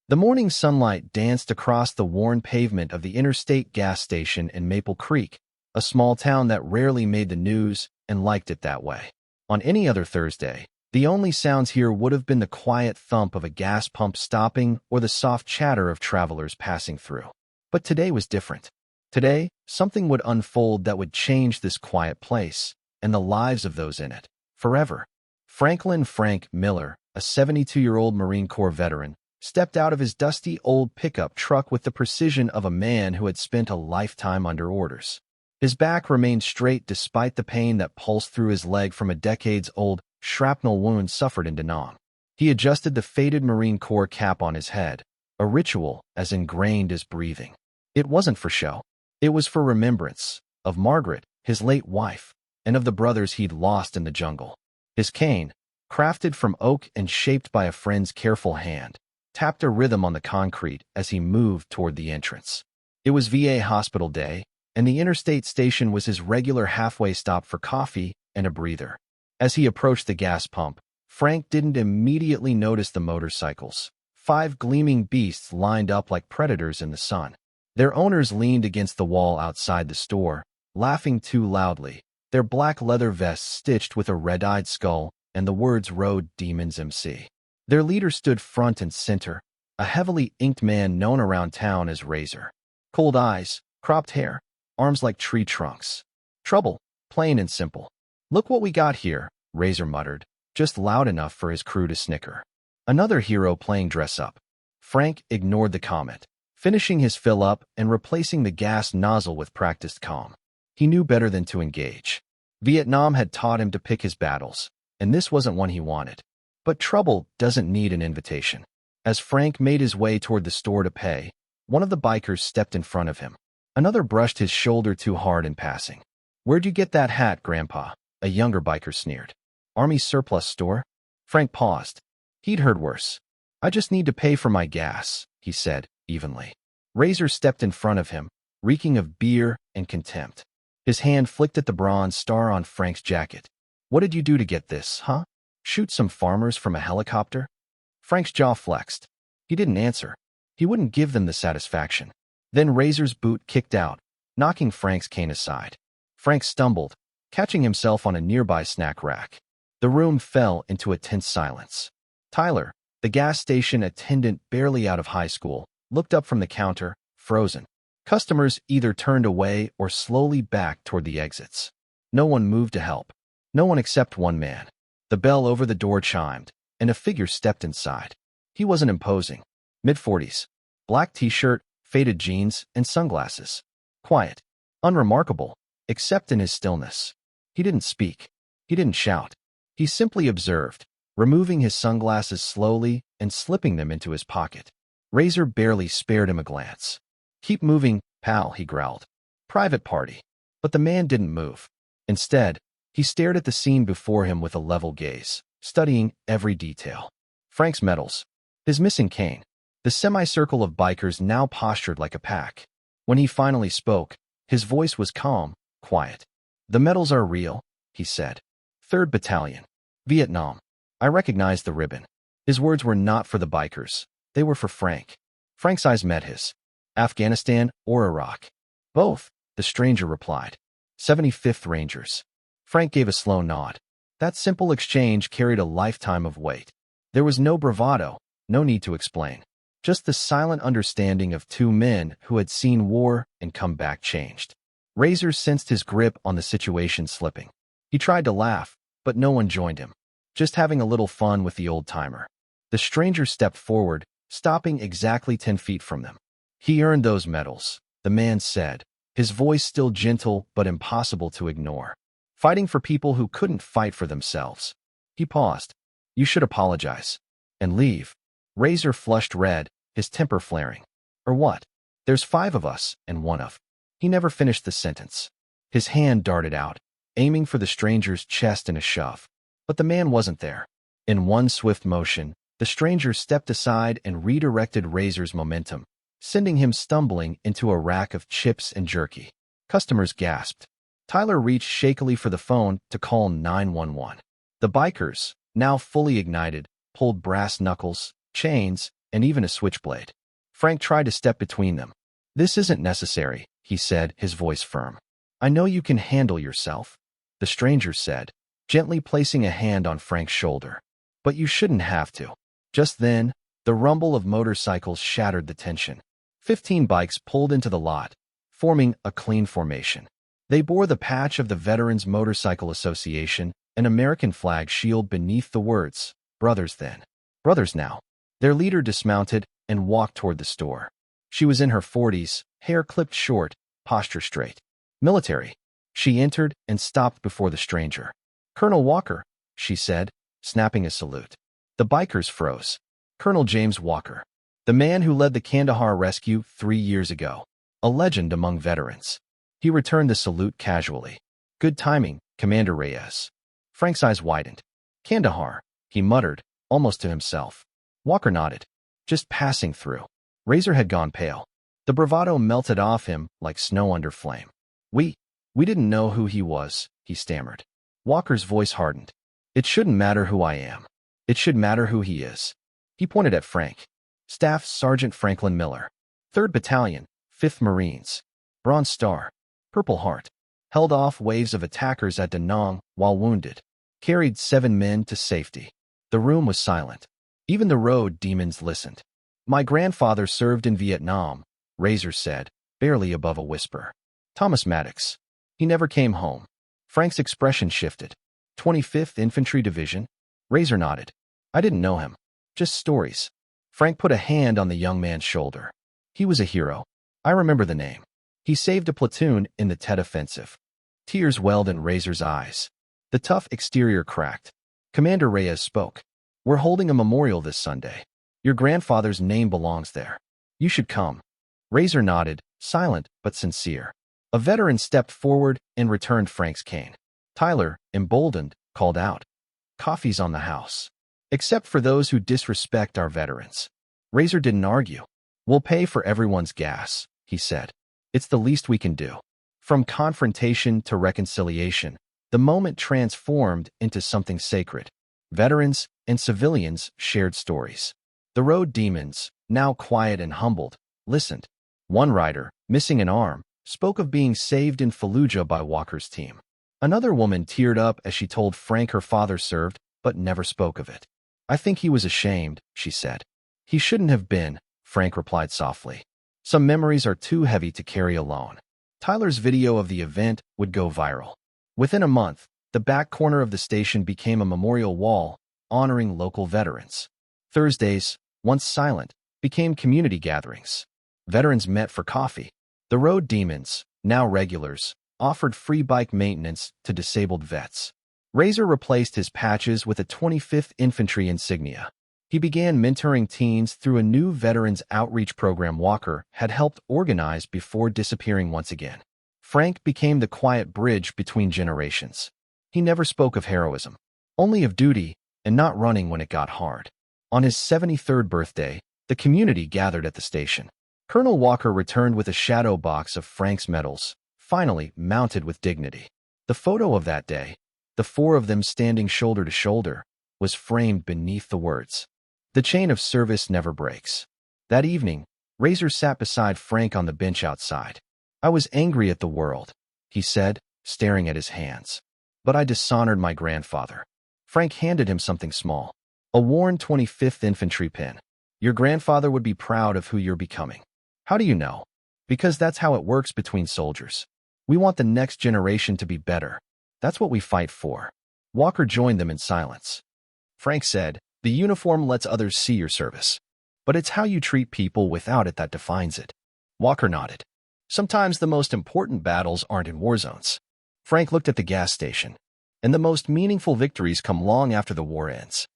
The morning sunlight danced across the worn pavement of the interstate gas station in Maple Creek, a small town that rarely made the news and liked it that way. On any other Thursday, the only sounds here would have been the quiet thump of a gas pump stopping or the soft chatter of travelers passing through. But today was different. Today, something would unfold that would change this quiet place and the lives of those in it forever. Franklin Frank Miller, a 72-year-old Marine Corps veteran, stepped out of his dusty old pickup truck with the precision of a man who had spent a lifetime under orders. His back remained straight despite the pain that pulsed through his leg from a decades-old shrapnel wound suffered in Da Nang. He adjusted the faded Marine Corps cap on his head, a ritual as ingrained as breathing. It wasn't for show. It was for remembrance of Margaret, his late wife, and of the brothers he'd lost in the jungle. His cane, crafted from oak and shaped by a friend's careful hand, tapped a rhythm on the concrete as he moved toward the entrance. It was VA hospital day, and the interstate station was his regular halfway stop for coffee and a breather. As he approached the gas pump, Frank didn't immediately notice the motorcycles. 5 gleaming beasts lined up like predators in the sun. Their owners leaned against the wall outside the store, laughing too loudly, their black leather vests stitched with a red-eyed skull and the words Road Demons MC. Their leader stood front and center, a heavily inked man known around town as Razor. Cold eyes, cropped hair, arms like tree trunks. Trouble, plain and simple. "Look what we got here," Razor muttered, just loud enough for his crew to snicker. Another hero playing dress-up. Frank ignored the comment, finishing his fill-up and replacing the gas nozzle with practiced calm. He knew better than to engage. Vietnam had taught him to pick his battles, and this wasn't one he wanted. But trouble doesn't need an invitation. As Frank made his way toward the store to pay, one of the bikers stepped in front of him. Another brushed his shoulder too hard in passing. "Where'd you get that hat, Grandpa?" a younger biker sneered. "Army surplus store?" Frank paused. He'd heard worse. "I just need to pay for my gas," he said, evenly. Razor stepped in front of him, reeking of beer and contempt. His hand flicked at the bronze star on Frank's jacket. "What did you do to get this, huh? Shoot some farmers from a helicopter?" Frank's jaw flexed. He didn't answer. He wouldn't give them the satisfaction. Then Razor's boot kicked out, knocking Frank's cane aside. Frank stumbled, catching himself on a nearby snack rack. The room fell into a tense silence. Tyler, the gas station attendant barely out of high school, looked up from the counter, frozen. Customers either turned away or slowly backed toward the exits. No one moved to help. No one except one man. The bell over the door chimed, and a figure stepped inside. He wasn't imposing. Mid-40s. Black t-shirt, faded jeans, and sunglasses. Quiet. Unremarkable, except in his stillness. He didn't speak. He didn't shout. He simply observed, removing his sunglasses slowly and slipping them into his pocket. Razor barely spared him a glance. "Keep moving, pal," he growled. "Private party." But the man didn't move. Instead, he stared at the scene before him with a level gaze, studying every detail. Frank's medals, his missing cane, the semicircle of bikers now postured like a pack. When he finally spoke, his voice was calm, quiet. "The medals are real," he said. "3rd Battalion. Vietnam." I recognized the ribbon. His words were not for the bikers. They were for Frank. Frank's eyes met his. "Afghanistan or Iraq?" "Both," the stranger replied. "75th Rangers." Frank gave a slow nod. That simple exchange carried a lifetime of weight. There was no bravado, no need to explain. Just the silent understanding of two men who had seen war and come back changed. Razor sensed his grip on the situation slipping. He tried to laugh, but no one joined him. Just having a little fun with the old-timer. The stranger stepped forward, stopping exactly 10 feet from them. "He earned those medals," the man said, his voice still gentle but impossible to ignore. "Fighting for people who couldn't fight for themselves." He paused. "You should apologize. And leave." Razor flushed red, his temper flaring. "Or what? There's 5 of us, and one of—" He never finished the sentence. His hand darted out, aiming for the stranger's chest in a shove. But the man wasn't there. In one swift motion, the stranger stepped aside and redirected Razor's momentum, sending him stumbling into a rack of chips and jerky. Customers gasped. Tyler reached shakily for the phone to call 911. The bikers, now fully ignited, pulled brass knuckles, chains, and even a switchblade. Frank tried to step between them. "This isn't necessary," he said, his voice firm. "I know you can handle yourself," the stranger said, gently placing a hand on Frank's shoulder. "But you shouldn't have to." Just then, the rumble of motorcycles shattered the tension. 15 bikes pulled into the lot, forming a clean formation. They bore the patch of the Veterans Motorcycle Association, an American flag shield beneath the words, "Brothers then. Brothers now." Their leader dismounted and walked toward the store. She was in her 40s, hair clipped short, posture straight. "Military." She entered and stopped before the stranger. "Colonel Walker," she said, snapping a salute. The bikers froze. "Colonel James Walker, the man who led the Kandahar rescue 3 years ago, a legend among veterans." He returned the salute casually. "Good timing, Commander Reyes." Frank's eyes widened. "Kandahar," he muttered, almost to himself. Walker nodded. "Just passing through." Razor had gone pale. The bravado melted off him like snow under flame. We didn't know who he was," he stammered. Walker's voice hardened. "It shouldn't matter who I am. It should matter who he is." He pointed at Frank. "Staff Sergeant Franklin Miller, 3rd Battalion, 5th Marines. Bronze Star, Purple Heart. Held off waves of attackers at Da Nang while wounded. Carried 7 men to safety." The room was silent. Even the road demons listened. "My grandfather served in Vietnam," Razor said, barely above a whisper. "Thomas Maddox. He never came home." Frank's expression shifted. 25th Infantry Division? Razor nodded. "I didn't know him. Just stories." Frank put a hand on the young man's shoulder. "He was a hero. I remember the name. He saved a platoon in the Tet Offensive." Tears welled in Razor's eyes. The tough exterior cracked. Commander Reyes spoke. "We're holding a memorial this Sunday. Your grandfather's name belongs there. You should come." Razor nodded, silent but sincere. A veteran stepped forward and returned Frank's cane. Tyler, emboldened, called out, "Coffee's on the house. Except for those who disrespect our veterans." Razor didn't argue. "We'll pay for everyone's gas," he said. "It's the least we can do." From confrontation to reconciliation, the moment transformed into something sacred. Veterans and civilians shared stories. The road demons, now quiet and humbled, listened. One rider, missing an arm, spoke of being saved in Fallujah by Walker's team. Another woman teared up as she told Frank her father served, but never spoke of it. "I think he was ashamed," she said. "He shouldn't have been," Frank replied softly. "Some memories are too heavy to carry alone." Tyler's video of the event would go viral. Within a month, the back corner of the station became a memorial wall honoring local veterans. Thursdays, once silent, became community gatherings. Veterans met for coffee. The road demons, now regulars, offered free bike maintenance to disabled vets. Razor replaced his patches with a 25th Infantry insignia. He began mentoring teens through a new veterans outreach program Walker had helped organize before disappearing once again. Frank became the quiet bridge between generations. He never spoke of heroism, only of duty and not running when it got hard. On his 73rd birthday, the community gathered at the station. Colonel Walker returned with a shadow box of Frank's medals, finally mounted with dignity. The photo of that day, the 4 of them standing shoulder to shoulder, was framed beneath the words, "The chain of service never breaks." That evening, Razor sat beside Frank on the bench outside. "I was angry at the world," he said, staring at his hands. "But I dishonored my grandfather." Frank handed him something small, a worn 25th Infantry pin. "Your grandfather would be proud of who you're becoming." "How do you know?" "Because that's how it works between soldiers. We want the next generation to be better. That's what we fight for." Walker joined them in silence. Frank said, "The uniform lets others see your service. But it's how you treat people without it that defines it." Walker nodded. "Sometimes the most important battles aren't in war zones." Frank looked at the gas station. "And the most meaningful victories come long after the war ends."